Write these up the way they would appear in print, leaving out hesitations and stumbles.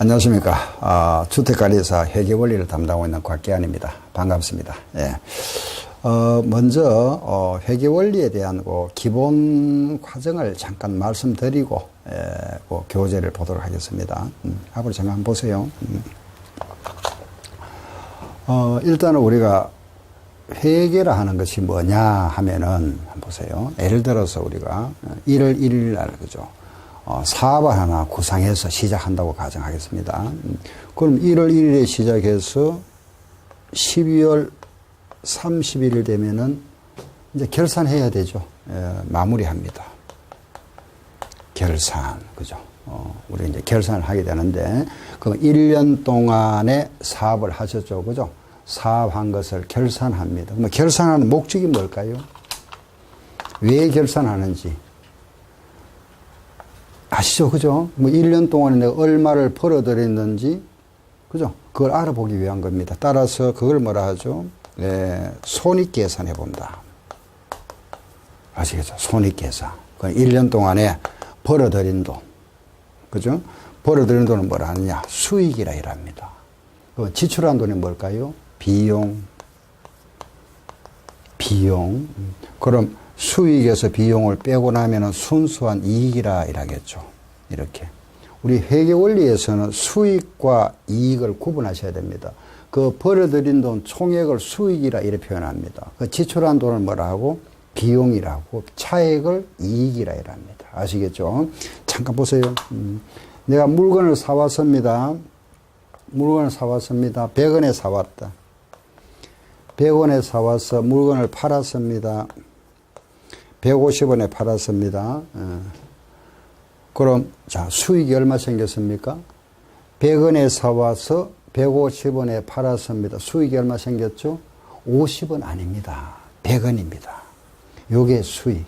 안녕하십니까. 주택관리사 회계원리를 담당하고 있는 곽기환입니다. 반갑습니다. 예. 먼저, 회계원리에 대한 기본 과정을 잠깐 말씀드리고, 그 교재를 보도록 하겠습니다. 앞으로 잠깐 보세요. 일단은 우리가 회계라 하는 것이 뭐냐 하면은, 한번 보세요. 예를 들어서 우리가 1월 1일 날, 그죠? 사업을 하나 구상해서 시작한다고 가정하겠습니다. 그럼 1월 1일에 시작해서 12월 31일 되면은 이제 결산해야 되죠. 마무리합니다. 결산, 그죠? 우리 이제 결산을 하게 되는데, 그럼 1년 동안의 사업을 하셨죠, 그죠? 사업한 것을 결산합니다. 그럼 결산하는 목적이 뭘까요? 왜 결산하는지 아시죠? 그죠? 뭐 1년 동안에 내가 얼마를 벌어들였는지, 그죠? 그걸 알아보기 위한 겁니다. 따라서 그걸 뭐라 하죠? 손익계산해 본다. 아시겠죠? 손익계산. 1년 동안에 벌어들인 돈. 그죠? 벌어들인 돈은 뭐라 하느냐? 수익이라 이랍니다. 지출한 돈이 뭘까요? 비용. 그럼 수익에서 비용을 빼고 나면은 순수한 이익이라 이라겠죠. 이렇게. 우리 회계 원리에서는 수익과 이익을 구분하셔야 됩니다. 그 벌어들인 돈 총액을 수익이라 이렇게 표현합니다. 그 지출한 돈을 뭐라 하고? 비용이라고, 차액을 이익이라 이랍니다. 아시겠죠? 잠깐 보세요. 내가 물건을 사왔습니다. 100원에 사왔다. 100원에 사와서 물건을 팔았습니다. 150원에 팔았습니다. 그럼, 자, 수익이 얼마 생겼습니까? 100원에 사와서 150원에 팔았습니다. 수익이 얼마 생겼죠? 50원 아닙니다. 100원입니다. 요게 수익.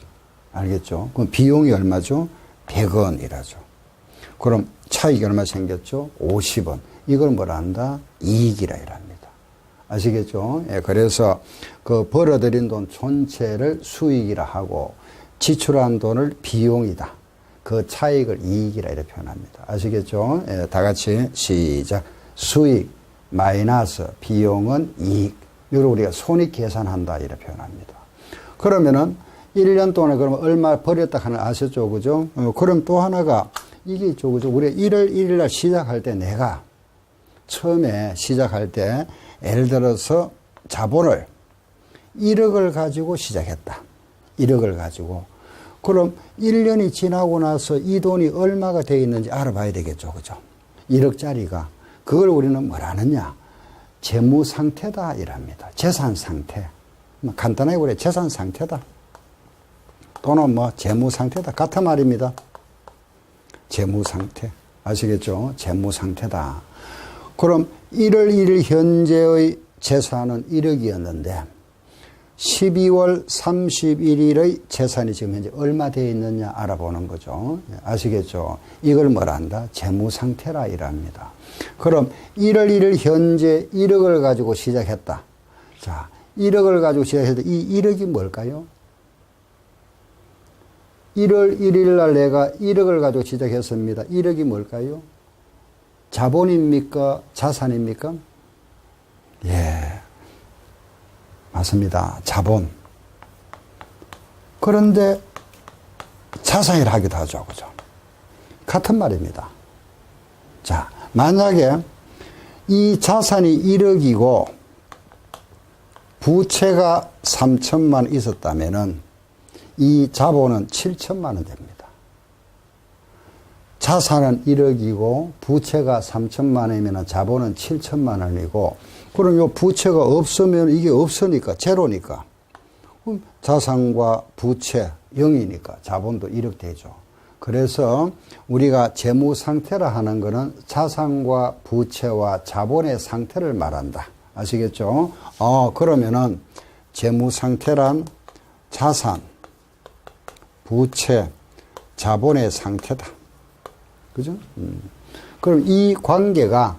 알겠죠? 그럼 비용이 얼마죠? 100원이라죠. 그럼 차익이 얼마 생겼죠? 50원. 이걸 뭐라 한다? 이익이라 이랍니다. 아시겠죠? 예, 그래서 그 벌어들인 돈 전체를 수익이라 하고 지출한 돈을 비용이다. 그 차익을 이익이라 이렇게 표현합니다. 아시겠죠? 예, 다 같이 시작. 수익 마이너스 비용은 이익. 이걸 우리가 손익 계산한다 이렇게 표현합니다. 그러면은 1년 동안에 그러면 얼마 벌였다 하는 아셨죠? 그죠? 그럼 또 하나가 이게 있죠. 그죠? 우리가 1월 1일 날 시작할 때 내가 처음에 시작할 때 예를 들어서 자본을 1억을 가지고 시작했다. 1억을 가지고. 그럼 1년이 지나고 나서 이 돈이 얼마가 되어 있는지 알아봐야 되겠죠. 그죠? 1억짜리가. 그걸 우리는 뭐라 하느냐? 재무 상태다 이랍니다. 재산 상태. 간단하게 우리 재산 상태다. 또는 재무 상태다. 같은 말입니다. 재무 상태. 아시겠죠? 재무 상태다. 그럼 1월 1일 현재의 재산은 1억이었는데 12월 31일의 재산이 지금 현재 얼마 되어 있느냐 알아보는 거죠. 아시겠죠? 이걸 뭐라 한다? 재무상태라 이랍니다. 그럼 1월 1일 현재 1억을 가지고 시작했다. 자, 1억을 가지고 시작했다. 이 1억이 뭘까요? 1월 1일 날 내가 1억을 가지고 시작했습니다. 1억이 뭘까요? 자본입니까? 자산입니까? 예. 맞습니다. 자본. 그런데 자산이라 하기도 하죠. 그죠? 같은 말입니다. 자, 만약에 이 자산이 1억이고 부채가 3천만 원 있었다면은 이 자본은 7천만 원 됩니다. 자산은 1억이고 부채가 3천만 원이면 자본은 7천만 원이고 그럼 요 부채가 없으면 이게 없으니까 제로니까 그럼 자산과 부채 0이니까 자본도 1억 되죠. 그래서 우리가 재무 상태라 하는 거는 자산과 부채와 자본의 상태를 말한다. 아시겠죠? 그러면은 재무 상태란 자산, 부채, 자본의 상태다. 그죠? 그럼 이 관계가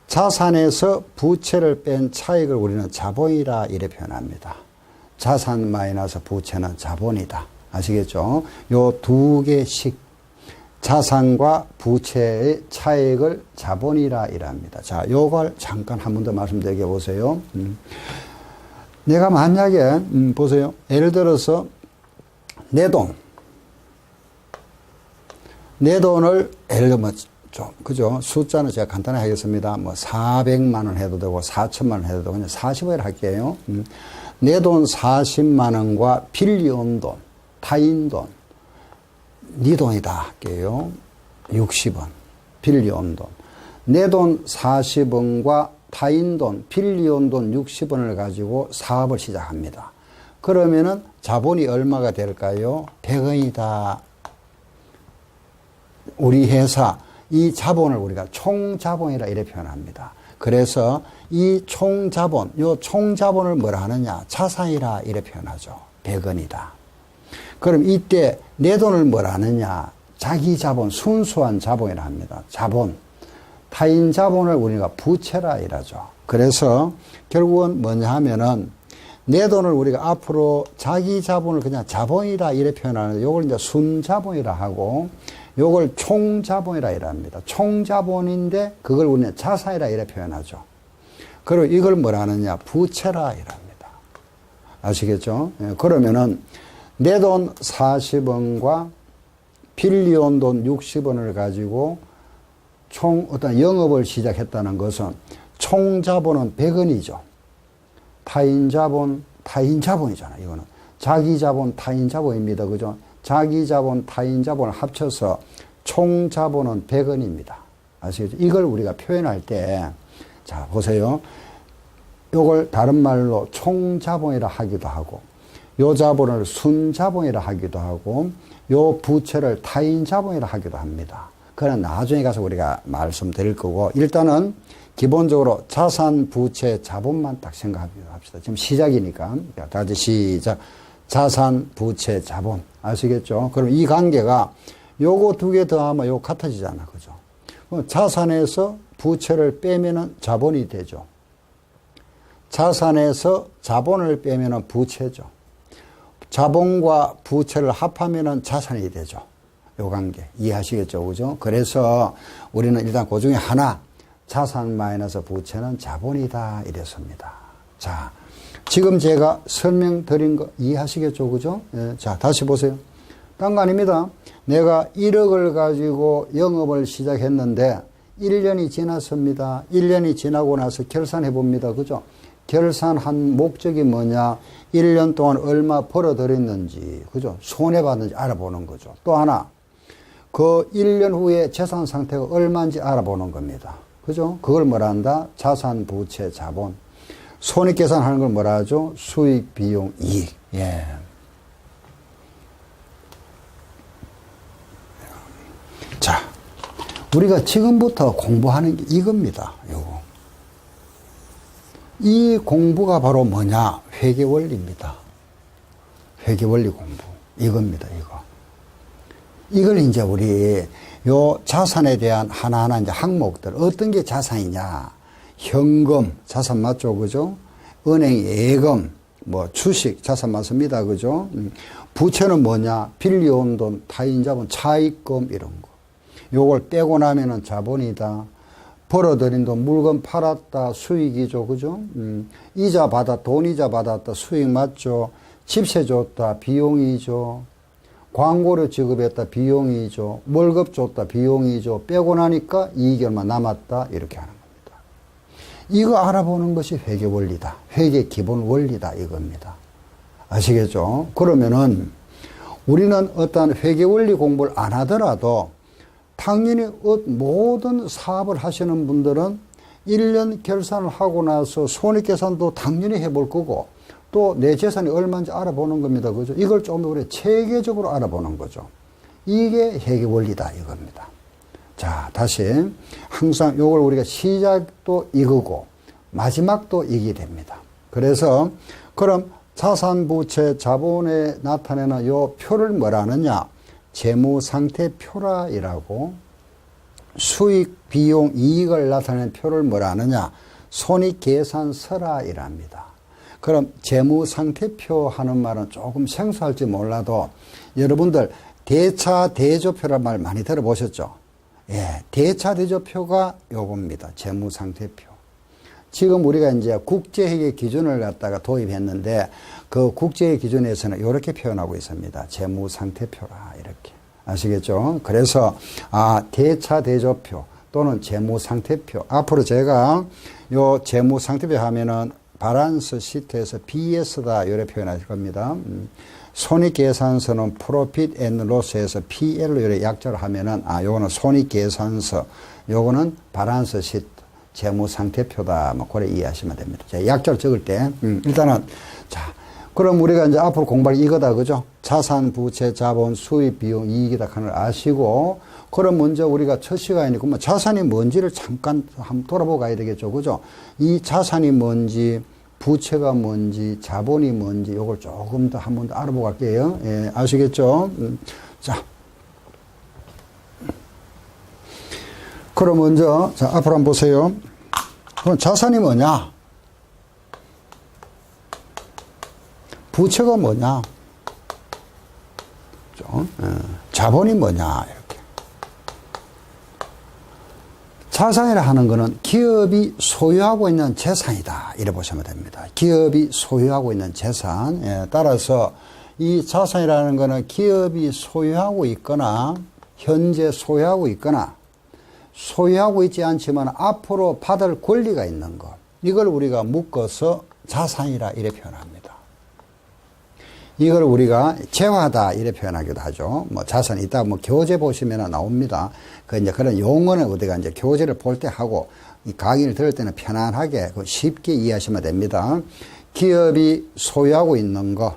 자산에서 부채를 뺀 차익을 우리는 자본이라 이렇게 표현합니다. 자산 마이너스 부채는 자본이다. 아시겠죠? 요 두 개씩 자산과 부채의 차익을 자본이라 이랍니다. 자, 요걸 잠깐 한 번 더 말씀드려 보세요. 내가 만약에 보세요. 예를 들어서 내 돈을 예를 들면 좀 그죠? 숫자는 제가 간단하게 하겠습니다. 뭐 400만 원 해도 되고 4천만 원 해도 되고 그냥 40을 할게요. 내 돈 40만 원과 빌려온 돈, 타인 돈, 네 돈이다 할게요. 60원. 빌려온 돈. 내 돈 40원과 타인 돈, 빌려온 돈 60원을 가지고 사업을 시작합니다. 그러면은 자본이 얼마가 될까요? 100원이다. 우리 회사 이 자본을 우리가 총자본이라 이렇게 표현합니다. 그래서 이 총자본, 요 총자본을 뭐라 하느냐? 자산이라 이렇게 표현하죠. 100원이다. 그럼 이때 내 돈을 뭐라 하느냐? 자기 자본, 순수한 자본이라 합니다. 자본. 타인 자본을 우리가 부채라 이러죠. 그래서 결국은 뭐냐 하면은 내 돈을 우리가 앞으로 자기 자본을 그냥 자본이라 이렇게 표현하는데 요걸 이제 순자본이라 하고 요걸 총자본이라 이랍니다. 총자본인데 그걸 우리는 자산이라 이렇게 표현하죠. 그리고 이걸 뭐라 하느냐? 부채라 이랍니다. 아시겠죠? 예, 그러면은 내 돈 40원과 빌려온 돈 60원을 가지고 총 어떤 영업을 시작했다는 것은 총자본은 100원이죠. 타인 자본이잖아, 이거는. 자기 자본, 타인 자본입니다. 그죠? 자기 자본, 타인 자본을 합쳐서 총 자본은 100원입니다. 아시겠죠? 이걸 우리가 표현할 때, 자, 보세요. 요걸 다른 말로 총 자본이라 하기도 하고, 요 자본을 순 자본이라 하기도 하고, 요 부채를 타인 자본이라 하기도 합니다. 그건 나중에 가서 우리가 말씀드릴 거고, 일단은 기본적으로 자산, 부채, 자본만 딱 생각합시다. 지금 시작이니까. 다 같이 시작. 자산, 부채, 자본. 아시겠죠? 그럼 이 관계가 요거 두 개 더하면 요거 같아지잖아. 그죠? 자산에서 부채를 빼면은 자본이 되죠. 자산에서 자본을 빼면은 부채죠. 자본과 부채를 합하면은 자산이 되죠. 요 관계. 이해하시겠죠? 그죠? 그래서 우리는 일단 그 중에 하나, 자산 마이너스 부채는 자본이다. 이랬습니다. 자, 지금 제가 설명드린 거 이해하시겠죠? 그죠? 예, 자, 다시 보세요. 딴 거 아닙니다. 내가 1억을 가지고 영업을 시작했는데 1년이 지났습니다. 1년이 지나고 나서 결산해 봅니다. 그죠? 결산한 목적이 뭐냐? 1년 동안 얼마 벌어들였는지, 그죠? 손해받는지 알아보는 거죠. 또 하나, 그 1년 후에 재산 상태가 얼마인지 알아보는 겁니다. 그죠? 그걸 뭐라 한다? 자산, 부채, 자본. 손익 계산하는 걸 뭐라 하죠? 수익, 비용, 이익. 예. 자, 우리가 지금부터 공부하는 게 이겁니다. 요거. 이 공부가 바로 뭐냐? 회계원리입니다. 회계원리 공부. 이겁니다, 이거. 이걸 이제 우리 요 자산에 대한 하나하나 이제 항목들. 어떤 게 자산이냐? 현금, 자산 맞죠? 그죠? 은행 예금, 뭐 주식, 자산 맞습니다. 그죠? 부채는 뭐냐? 빌려온 돈, 타인 자본, 차익금 이런 거. 요걸 빼고 나면은 자본이다. 벌어들인 돈, 물건 팔았다, 수익이죠. 그죠? 이자 받았다, 돈 이자 받았다, 수익 맞죠? 집세 줬다, 비용이죠. 광고료 지급했다, 비용이죠. 월급 줬다, 비용이죠. 빼고 나니까 이익이 얼마 남았다, 이렇게 하는 겁니다. 이거 알아보는 것이 회계 원리다. 회계 기본 원리다, 이겁니다. 아시겠죠? 그러면은 우리는 어떤 회계 원리 공부를 안 하더라도 당연히 모든 사업을 하시는 분들은 1년 결산을 하고 나서 손익계산도 당연히 해볼 거고 또 내 재산이 얼마인지 알아보는 겁니다. 그죠? 이걸 좀 우리 체계적으로 알아보는 거죠. 이게 회계 원리다 이겁니다. 자, 다시 항상 이걸 우리가 시작도 이거고 마지막도 이게 됩니다. 그래서 그럼 자산, 부채, 자본에 나타내는 요 표를 뭐라 하느냐? 재무상태표라 이라고 수익, 비용, 이익을 나타내는 표를 뭐라 하느냐? 손익계산서라 이랍니다. 그럼 재무상태표 하는 말은 조금 생소할지 몰라도 여러분들 대차 대조표란 말 많이 들어보셨죠? 예, 대차 대조표가 요겁니다. 재무상태표. 지금 우리가 이제 국제회계 기준을 갖다가 도입했는데 그 국제회계 기준에서는 이렇게 표현하고 있습니다. 재무상태표라 이렇게. 아시겠죠? 그래서 대차 대조표 또는 재무상태표. 앞으로 제가 요 재무상태표 하면은 바란스 시트에서 BS다 이렇게 표현하실 겁니다. 손익계산서는 프로핏 앤 로스에서 PL로 이렇게 약자로 하면은 요거는 손익계산서, 요거는 바란스 시트, 재무상태표다. 뭐 그래 이해하시면 됩니다. 자, 약자로 적을 때 일단은 자. 그럼 우리가 이제 앞으로 공부할 이거다, 그죠? 자산, 부채, 자본, 수입, 비용, 이익이다 하는 걸 아시고, 그럼 먼저 우리가 첫 시간이니까 뭐 자산이 뭔지를 잠깐 한번 돌아보고 가야 되겠죠, 그죠? 이 자산이 뭔지, 부채가 뭔지, 자본이 뭔지, 요걸 조금 더 한 번 더 알아보고 갈게요. 예, 아시겠죠? 자. 그럼 먼저, 자, 앞으로 한번 보세요. 그럼 자산이 뭐냐? 부채가 뭐냐? 자본이 뭐냐? 이렇게. 자산이라 하는 것은 기업이 소유하고 있는 재산이다. 이래 보시면 됩니다. 기업이 소유하고 있는 재산. 예, 따라서 이 자산이라는 것은 기업이 소유하고 있거나 현재 소유하고 있거나 소유하고 있지 않지만 앞으로 받을 권리가 있는 것. 이걸 우리가 묶어서 자산이라 이래 표현합니다. 이걸 우리가 재화다 이래 표현하기도 하죠. 뭐 자산이 있다 뭐 교재 보시면 나옵니다. 그 이제 그런 용어는 우리가 이제 교재를 볼 때 하고 이 강의를 들을 때는 편안하게 쉽게 이해하시면 됩니다. 기업이 소유하고 있는 거,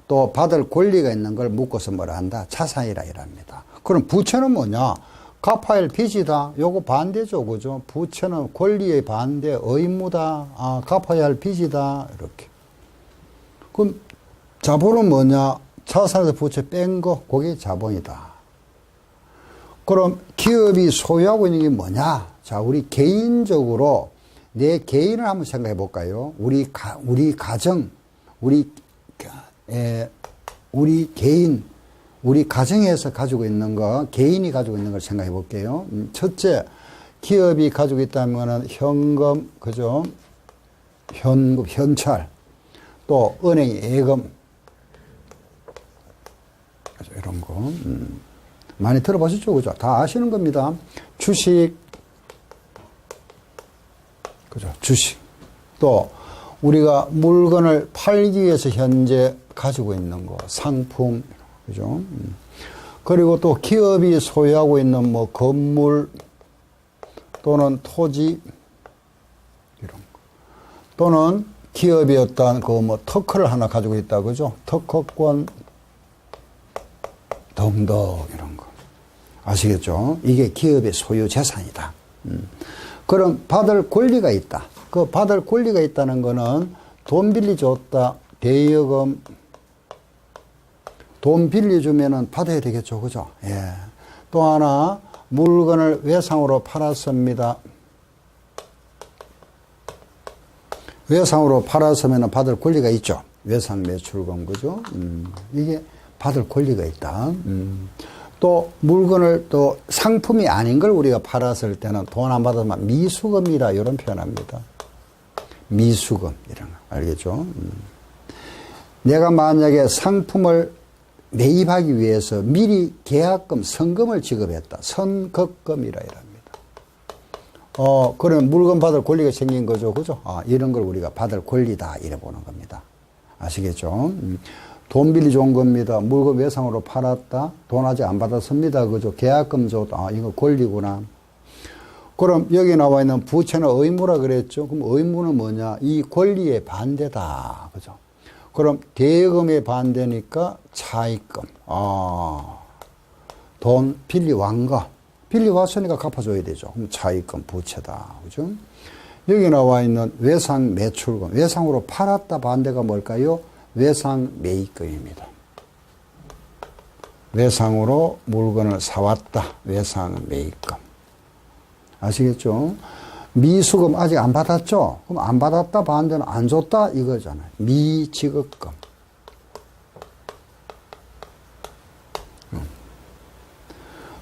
또 받을 권리가 있는 걸 묶어서 뭐라 한다? 자산이라 이랍니다. 그럼 부채는 뭐냐? 갚아야 할 빚이다. 요거 반대죠, 그죠? 부채는 권리의 반대, 의무다. 갚아야 할 빚이다. 이렇게. 그럼 자본은 뭐냐? 자산에서 부채 뺀 거, 그게 자본이다. 그럼 기업이 소유하고 있는 게 뭐냐? 자, 우리 개인적으로 내 개인을 한번 생각해 볼까요? 우리 가정, 우리 개인, 우리 가정에서 가지고 있는 거, 개인이 가지고 있는 걸 생각해 볼게요. 첫째, 기업이 가지고 있다면은 현금, 그죠? 현금, 현찰, 또 은행 예금, 이런 거. 많이 들어보셨죠? 그죠? 다 아시는 겁니다. 주식. 그죠? 주식. 또, 우리가 물건을 팔기 위해서 현재 가지고 있는 거. 상품. 그죠? 그리고 또 기업이 소유하고 있는 뭐 건물 또는 토지. 이런 거. 또는 기업이 어떤 그 뭐 특허를 하나 가지고 있다. 그죠? 특허권. 등등 이런 거 아시겠죠? 이게 기업의 소유 재산이다. 그럼 받을 권리가 있다. 그 받을 권리가 있다는 거는 돈 빌려줬다. 대여금 돈 빌려주면은 받아야 되겠죠, 그죠? 예. 또 하나 물건을 외상으로 팔았습니다. 외상으로 팔았으면 받을 권리가 있죠. 외상 매출금, 그죠? 이게 받을 권리가 있다. 또 물건을 또 상품이 아닌 걸 우리가 팔았을 때는 돈 안 받으면 미수금이라 이런 표현합니다. 미수금 이런 거 알겠죠? 내가 만약에 상품을 매입하기 위해서 미리 계약금, 선금을 지급했다. 선급금이라 이랍니다. 그러면 물건 받을 권리가 생긴 거죠, 그죠? 이런 걸 우리가 받을 권리다 이래 보는 겁니다. 아시겠죠? 돈 빌려준 겁니다. 물건 외상으로 팔았다. 돈 아직 안 받았습니다. 그죠? 계약금 줬다. 이거 권리구나. 그럼 여기 나와 있는 부채는 의무라 그랬죠? 그럼 의무는 뭐냐? 이 권리의 반대다. 그죠? 그럼 대여금의 반대니까 차입금. 돈 빌려왔은 거. 빌려왔으니까 갚아줘야 되죠. 그럼 차입금, 부채다. 그죠? 여기 나와 있는 외상 매출금. 외상으로 팔았다 반대가 뭘까요? 외상 매입금입니다. 외상으로 물건을 사왔다. 외상 매입금. 아시겠죠? 미수금 아직 안 받았죠? 그럼 안 받았다 반대는 안 줬다 이거잖아요. 미지급금.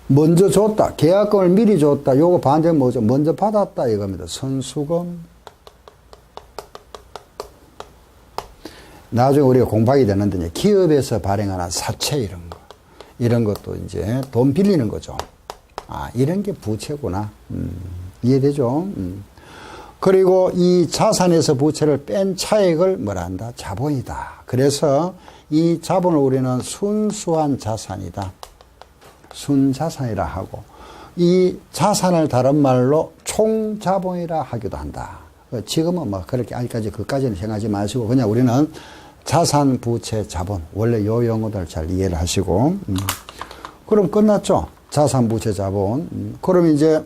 먼저 줬다. 계약금을 미리 줬다. 요거 반대는 뭐죠? 먼저 받았다. 이겁니다. 선수금. 나중에 우리가 공부하게 되는데, 이제 기업에서 발행하는 사채 이런 거. 이런 것도 이제 돈 빌리는 거죠. 아, 이런 게 부채구나. 이해되죠? 그리고 이 자산에서 부채를 뺀 차액을 뭐라 한다? 자본이다. 그래서 이 자본을 우리는 순수한 자산이다. 순자산이라 하고, 이 자산을 다른 말로 총자본이라 하기도 한다. 지금은 뭐 그렇게 아직까지 그까지는 생각하지 마시고 그냥 우리는 자산, 부채, 자본, 원래 요 용어들 잘 이해를 하시고, 그럼 끝났죠? 자산, 부채, 자본. 그럼 이제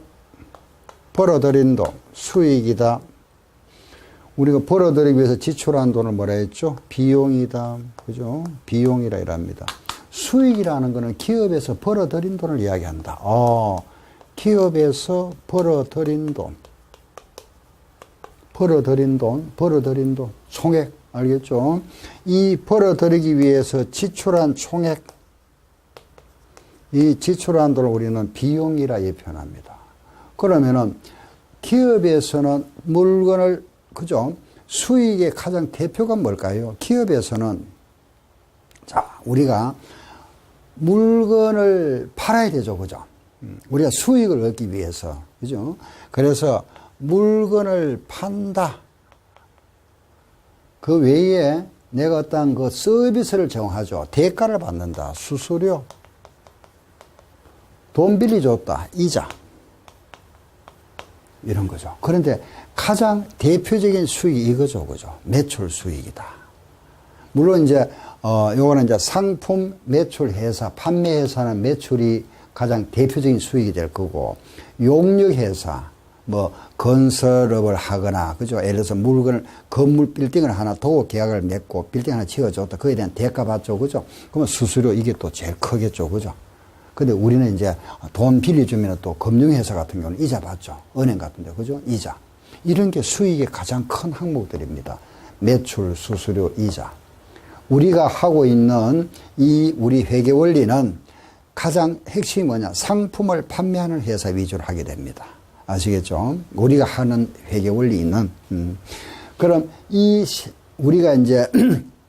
벌어들인 돈, 수익이다. 우리가 벌어들이기 위해서 지출한 돈을 뭐라 했죠? 비용이다. 그죠? 비용이라 이랍니다. 수익이라는 것은 기업에서 벌어들인 돈을 이야기한다. 기업에서 벌어들인 돈. 벌어들인 돈, 총액. 알겠죠? 이 벌어들이기 위해서 지출한 총액. 이 지출한 돈을 우리는 비용이라 표현합니다. 그러면은 기업에서는 물건을, 그죠? 수익의 가장 대표가 뭘까요? 기업에서는, 자, 우리가 물건을 팔아야 되죠. 그죠? 우리가 수익을 얻기 위해서. 그죠? 그래서 물건을 판다. 그 외에 내가 어떤 그 서비스를 제공하죠. 대가를 받는다. 수수료. 돈 빌려줬다. 이자. 이런 거죠. 그런데 가장 대표적인 수익이 이거죠. 그죠? 매출 수익이다. 물론 이제, 요거는 이제 상품 매출 회사, 판매 회사는 매출이 가장 대표적인 수익이 될 거고, 용역 회사, 뭐, 건설업을 하거나, 그죠? 예를 들어서 물건을, 건물 빌딩을 하나 도고 계약을 맺고, 빌딩 하나 지어줬다. 그에 대한 대가 받죠. 그죠? 그러면 수수료 이게 또 제일 크겠죠. 그죠? 근데 우리는 이제 돈 빌려주면 또 금융회사 같은 경우는 이자 받죠. 은행 같은데. 그죠? 이자. 이런 게 수익의 가장 큰 항목들입니다. 매출, 수수료, 이자. 우리가 하고 있는 이 우리 회계 원리는 가장 핵심이 뭐냐? 상품을 판매하는 회사 위주로 하게 됩니다. 아시겠죠? 우리가 하는 회계 원리는. 그럼 우리가 이제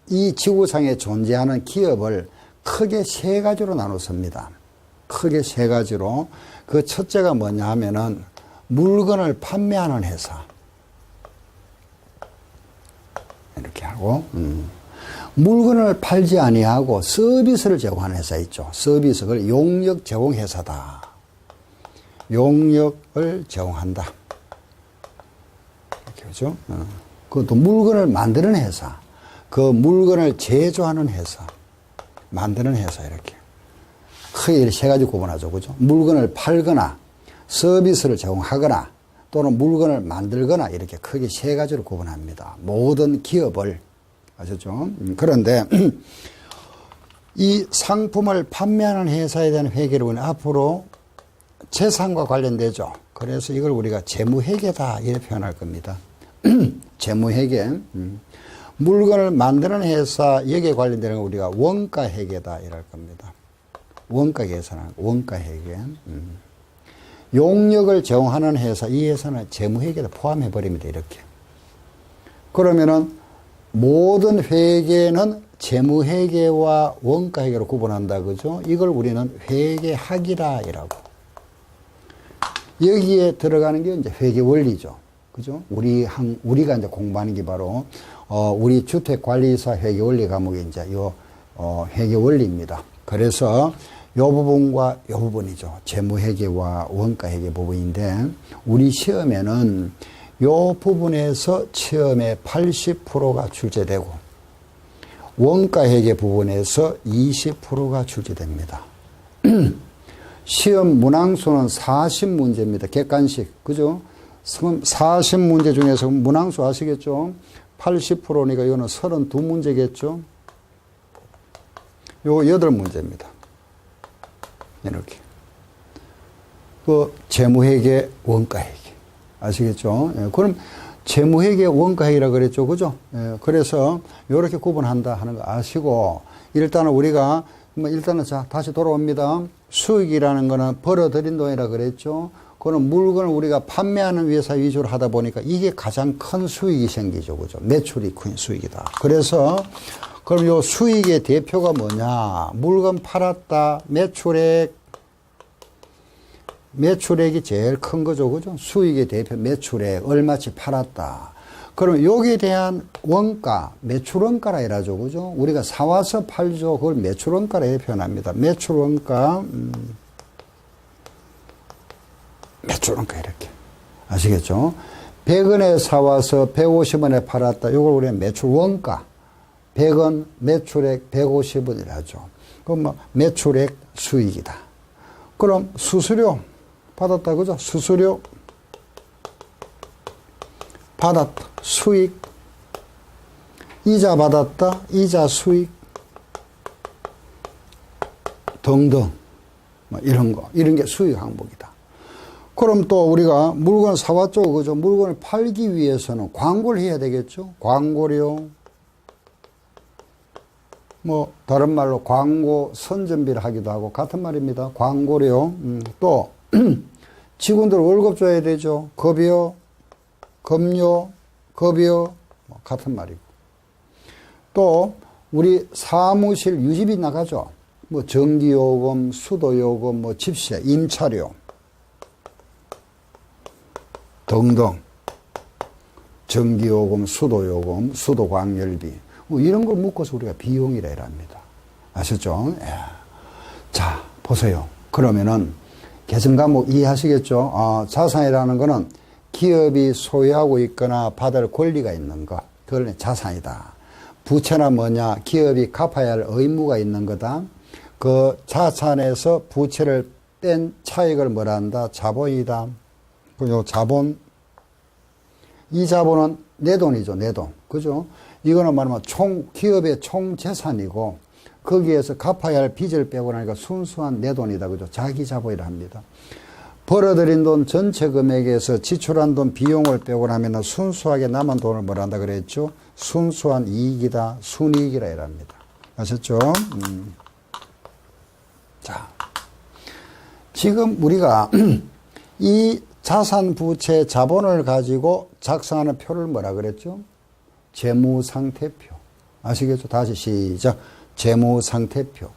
이 지구상에 존재하는 기업을 크게 세 가지로 나눴습니다. 크게 세 가지로. 그 첫째가 뭐냐 하면은 물건을 판매하는 회사. 이렇게 하고, 물건을 팔지 아니하고 서비스를 제공하는 회사 있죠. 서비스, 그걸 용역 제공 회사다. 용역을 제공한다. 이렇게 그죠? 그것도 물건을 만드는 회사, 그 물건을 제조하는 회사, 만드는 회사 이렇게 크게 세 가지 구분하죠. 그죠? 물건을 팔거나 서비스를 제공하거나 또는 물건을 만들거나 이렇게 크게 세 가지로 구분합니다. 모든 기업을. 아셨죠? 그런데 이 상품을 판매하는 회사에 대한 회계를 우리는 앞으로 재산과 관련되죠. 그래서 이걸 우리가 재무회계다 이렇게 표현할 겁니다. 재무회계. 물건을 만드는 회사 여기에 관련되는 거 우리가 원가회계다 이럴 겁니다. 원가 계산하는 원가회계. 용역을 제공하는 회사, 이 회사는 재무회계를 포함해버립니다. 이렇게. 그러면은 모든 회계는 재무회계와 원가회계로 구분한다. 그죠? 이걸 우리는 회계학이라 이라고. 여기에 들어가는 게 이제 회계 원리죠. 그죠? 우리가 이제 공부하는 게 바로, 우리 주택관리사 회계 원리 과목이 이제 회계 원리입니다. 그래서 요 부분과 요 부분이죠. 재무회계와 원가회계 부분인데, 우리 시험에는 요 부분에서 시험에 80%가 출제되고, 원가회계 부분에서 20%가 출제됩니다. 시험 문항수는 40문제입니다. 객관식. 그죠? 40문제 중에서 문항수 아시겠죠? 80%니까 이거는 32문제겠죠? 요거 8문제입니다. 이렇게. 그, 재무회계, 원가회계. 아시겠죠? 예, 그럼 재무회계, 원가회계라 그랬죠. 그죠? 예, 그래서 요렇게 구분한다 하는 거 아시고, 일단은 우리가 뭐 일단은 자, 다시 돌아옵니다. 수익이라는 거는 벌어들인 돈이라 그랬죠. 그거는 물건을 우리가 판매하는 회사 위주로 하다 보니까 이게 가장 큰 수익이 생기죠. 그죠? 매출이 큰 수익이다. 그래서 그럼 요 수익의 대표가 뭐냐? 물건 팔았다. 매출액이 제일 큰 거죠. 그죠? 수익의 대표 매출액. 얼마치 팔았다. 그럼 여기에 대한 원가, 매출원가라 해라죠. 그죠? 우리가 사와서 팔죠. 그걸 매출원가라 해 표현합니다. 매출원가, 매출원가 이렇게. 아시겠죠? 100원에 사와서 150원에 팔았다. 이걸 우리가 매출원가. 100원, 매출액 150원이라 하죠. 그럼 뭐 매출액 수익이다. 그럼 수수료 받았다. 그죠? 수수료 받았다. 수익. 이자 받았다. 이자 수익. 등등. 뭐 이런 거. 이런 게 수익 항목이다. 그럼 또 우리가 물건을 사왔죠. 그죠? 물건을 팔기 위해서는 광고를 해야 되겠죠. 광고료. 뭐 다른 말로 광고 선전비를 하기도 하고 같은 말입니다. 광고료. 또 직원들 월급 줘야 되죠. 급여, 급료, 급여 뭐 같은 말이고. 또 우리 사무실 유지비 나가죠. 뭐 전기요금, 수도요금, 뭐 집세, 임차료 등등. 전기요금, 수도요금, 수도광열비 뭐 이런 걸 묶어서 우리가 비용이라 합니다. 아셨죠? 예. 자, 보세요. 그러면은 계정 과목 이해하시겠죠? 자산이라는 거는 기업이 소유하고 있거나 받을 권리가 있는 것. 그걸 자산이다. 부채나 뭐냐? 기업이 갚아야 할 의무가 있는 거다. 그 자산에서 부채를 뺀 차익을 뭐라 한다? 자본이다. 그리고 자본. 이 자본은 내 돈이죠. 내 돈. 그죠? 이거는 말하면 기업의 총 재산이고 거기에서 갚아야 할 빚을 빼고 나니까 순수한 내 돈이다. 그죠? 자기 자본이라 합니다. 벌어들인 돈 전체 금액에서 지출한 돈 비용을 빼고 나면 순수하게 남은 돈을 뭐라 한다 그랬죠? 순수한 이익이다. 순이익이라 합니다. 아셨죠? 자, 지금 우리가 이 자산, 부채, 자본을 가지고 작성하는 표를 뭐라 그랬죠? 재무상태표. 아시겠죠? 다시 시작. 재무상태표.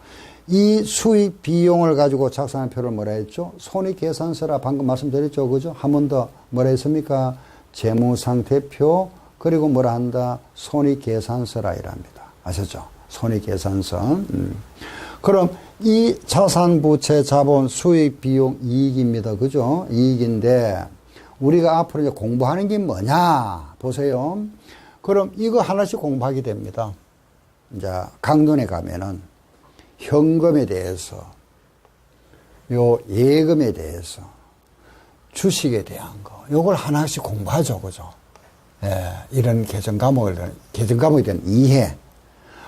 이 수익 비용을 가지고 작성한 표를 뭐라 했죠? 손익계산서라 방금 말씀드렸죠. 그죠? 한 번 더 뭐라 했습니까? 재무상태표. 그리고 뭐라 한다? 손익계산서라 이랍니다. 아셨죠? 손익계산서. 그럼 이 자산, 부채, 자본, 수익, 비용, 이익입니다. 그죠? 이익인데 우리가 앞으로 이제 공부하는 게 뭐냐? 보세요. 그럼 이거 하나씩 공부하게 됩니다. 이제 강론에 가면은 현금에 대해서, 요 예금에 대해서, 주식에 대한 거, 요걸 하나씩 공부하죠. 그죠? 예, 이런 개정 과목에 대한 이해.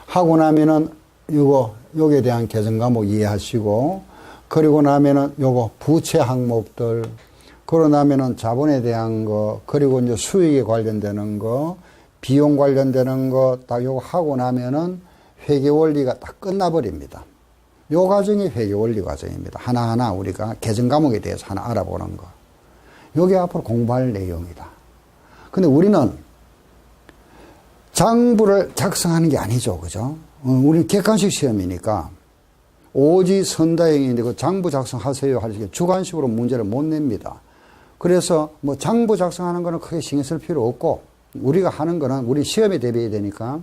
하고 나면은 요거에 대한 개정 과목 이해하시고, 그리고 나면은 요거 부채 항목들, 그러고 나면은 자본에 대한 거, 그리고 이제 수익에 관련되는 거, 비용 관련되는 거 딱 요거 하고 나면은 회계 원리가 딱 끝나버립니다. 요 과정이 회계 원리 과정입니다. 하나하나 우리가 개정 과목에 대해서 하나 알아보는 거. 요게 앞으로 공부할 내용이다. 근데 우리는 장부를 작성하는 게 아니죠. 그죠? 우리는 객관식 시험이니까 오지선다형인데 그 장부 작성하세요 하시게 주관식으로 문제를 못 냅니다. 그래서 뭐 장부 작성하는 거는 크게 신경 쓸 필요 없고 우리가 하는 거는 우리 시험에 대비해야 되니까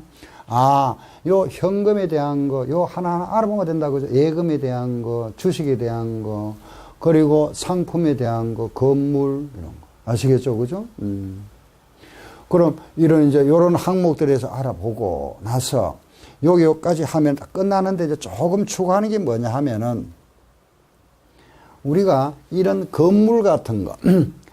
요 현금에 대한 거 요 하나하나 알아보면 된다고 그죠? 예금에 대한 거, 주식에 대한 거, 그리고 상품에 대한 거, 건물 이런 거. 아시겠죠? 그죠? 그럼 이런 이제 요런 항목들에서 알아보고 나서 여기까지 하면 끝나는데 이제 조금 추가하는 게 뭐냐 하면은 우리가 이런 건물 같은 거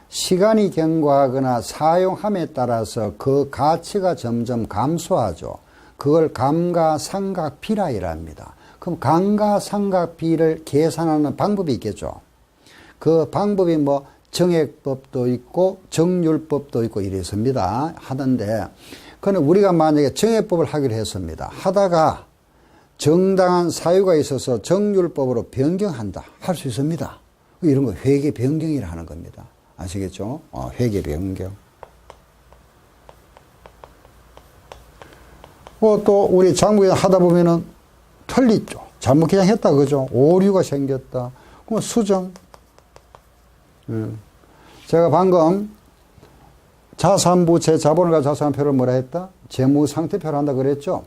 시간이 경과하거나 사용함에 따라서 그 가치가 점점 감소하죠. 그걸 감가상각비라 합니다. 그럼 감가상각비를 계산하는 방법이 있겠죠. 그 방법이 뭐 정액법도 있고 정률법도 있고 이랬습니다. 하던데 그는 우리가 만약에 정액법을 하기로 했습니다. 하다가 정당한 사유가 있어서 정률법으로 변경한다. 할 수 있습니다. 이런 거 회계 변경이라 하는 겁니다. 아시겠죠? 회계 변경. 또 우리 장부에 하다 보면은 틀리죠. 잘못 기장했다 그죠? 오류가 생겼다. 그럼 수정. 제가 방금 자산부채 자본을 가지고 자산표를 뭐라 했다? 재무상태표를 한다 그랬죠?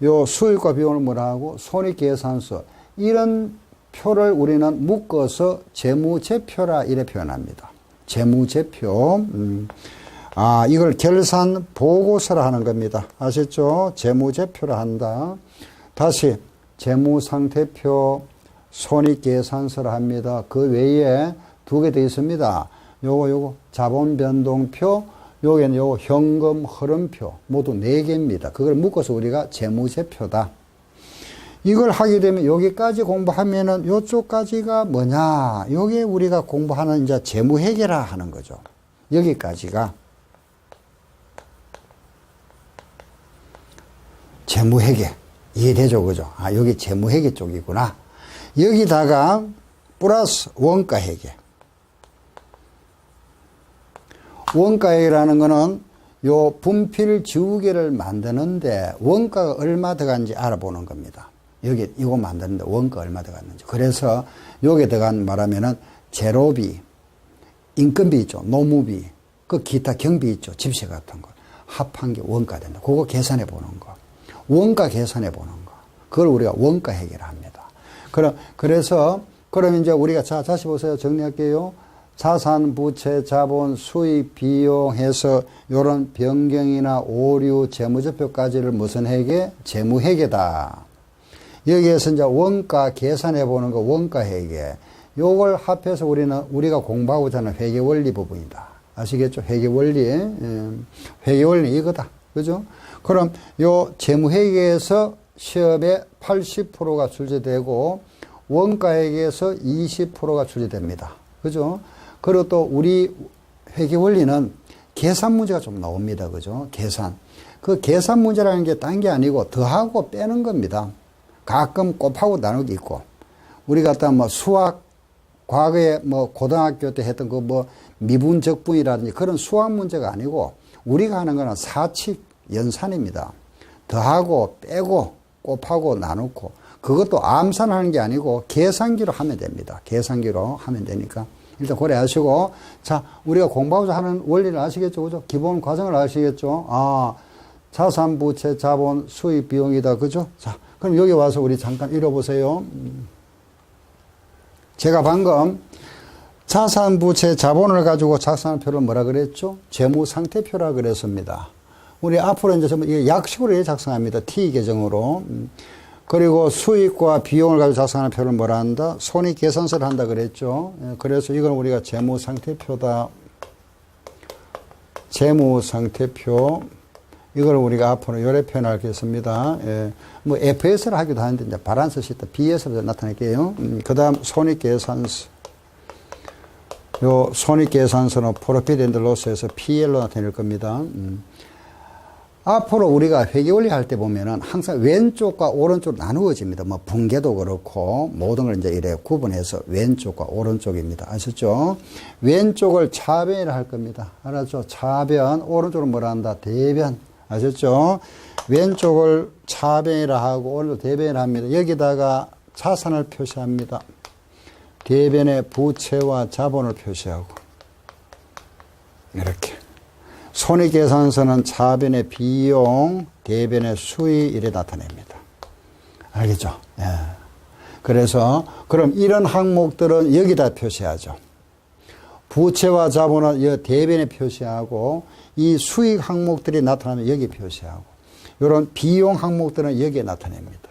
요 수익과 비용을 뭐라 하고 손익계산서 이런 표를 우리는 묶어서 재무제표라 이래 표현합니다. 재무제표. 이걸 결산 보고서라 하는 겁니다. 아셨죠? 재무제표라 한다. 다시 재무상태표, 손익계산서라 합니다. 그 외에 두 개 더 있습니다. 요거 자본변동표, 요게는 요거 현금 흐름표 모두 4개입니다. 그걸 묶어서 우리가 재무제표다. 이걸 하게 되면 여기까지 공부하면은 요쪽까지가 뭐냐? 요게 우리가 공부하는 이제 재무회계라 하는 거죠. 여기까지가 재무회계. 이해되죠? 그죠? 여기 재무회계 쪽이구나. 여기다가 플러스 원가회계. 원가회계라는 거는 요 분필 지우개를 만드는데 원가가 얼마 들어간지 알아보는 겁니다. 여기 이거 만드는데 원가 얼마 들어갔는지. 그래서 여기에 들어간 말하면은 재료비, 인건비 있죠. 노무비, 그 기타 경비 있죠. 집세 같은 거. 합한 게 원가 된다. 그거 계산해 보는 거. 원가 계산해 보는 거. 그걸 우리가 원가 회계라 합니다. 그래서 그럼 이제 우리가 다시 보세요. 정리할게요. 자산, 부채, 자본, 수익, 비용 해서 이런 변경이나 오류, 재무제표까지를 무슨 회계? 재무회계다. 여기에서 이제 원가 계산해 보는 거 원가 회계. 요걸 합해서 우리가 공부하고자 하는 회계 원리 부분이다. 아시겠죠? 회계 원리. 회계 원리 이거다. 그죠? 그럼 요 재무회계에서 시험에 80%가 출제되고 원가회계에서 20%가 출제됩니다. 그죠? 그리고 또 우리 회계 원리는 계산 문제가 좀 나옵니다. 그죠? 계산. 그 계산 문제라는 게 딴 게 아니고 더하고 빼는 겁니다. 가끔 곱하고 나누기 있고 우리 갖다 뭐 수학 과거에 뭐 고등학교 때 했던 그 뭐 미분적분이라든지 그런 수학 문제가 아니고 우리가 하는 거는 사칙 연산입니다. 더하고 빼고 곱하고 나누고 그것도 암산하는 게 아니고 계산기로 하면 됩니다. 계산기로 하면 되니까 일단 그래 하시고 자 우리가 공부하고자 하는 원리를 아시겠죠? 그죠? 기본 과정을 아시겠죠? 자산, 부채, 자본, 수익, 비용이다. 그죠? 자 그럼 여기 와서 우리 잠깐 읽어보세요. 제가 방금 자산, 부채, 자본을 가지고 작성표를 뭐라 그랬죠? 재무상태표라 그랬습니다. 우리 앞으로 이제 전부 이게 약식으로 작성합니다. T 계정으로. 그리고 수익과 비용을 가지고 작성하는 표를 뭐라 한다? 손익계산서를 한다 그랬죠. 그래서 이걸 우리가 재무상태표다. 재무상태표. 이걸 우리가 앞으로 요래 표현하겠습니다. 뭐 FS를 하기도 하는데 이제 바란스 시트 BS로 나타낼게요. 그 다음 손익계산서. 요 손익계산서는 프로핏 앤드 로스에서 PL로 나타낼 겁니다. 앞으로 우리가 회계원리 할 때 보면은 항상 왼쪽과 오른쪽으로 나누어집니다. 뭐 분계도 그렇고 모든 걸 이제 이래 구분해서 왼쪽과 오른쪽입니다. 아셨죠? 왼쪽을 차변이라 할 겁니다. 알았죠? 차변, 오른쪽은 뭐라 한다? 대변. 아셨죠? 왼쪽을 차변이라 하고 오른쪽 대변이라 합니다. 여기다가 자산을 표시합니다. 대변에 부채와 자본을 표시하고 이렇게. 손익계산서는 차변의 비용, 대변의 수익 이래 나타냅니다. 알겠죠? 예. 그래서 그럼 이런 항목들은 여기다 표시하죠. 부채와 자본은 이 대변에 표시하고 이 수익 항목들이 나타나면 여기 표시하고 이런 비용 항목들은 여기에 나타냅니다.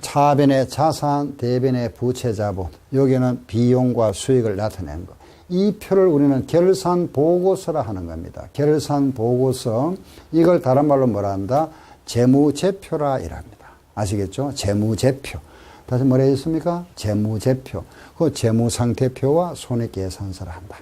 차변의 자산, 대변의 부채, 자본 여기는 비용과 수익을 나타내는 것. 이 표를 우리는 결산보고서라 하는 겁니다. 결산보고서. 이걸 다른 말로 뭐라 한다? 재무제표라 이랍니다. 아시겠죠? 재무제표. 다시 뭐라 했습니까? 재무제표. 그 재무상태표와 손익계산서라 한다.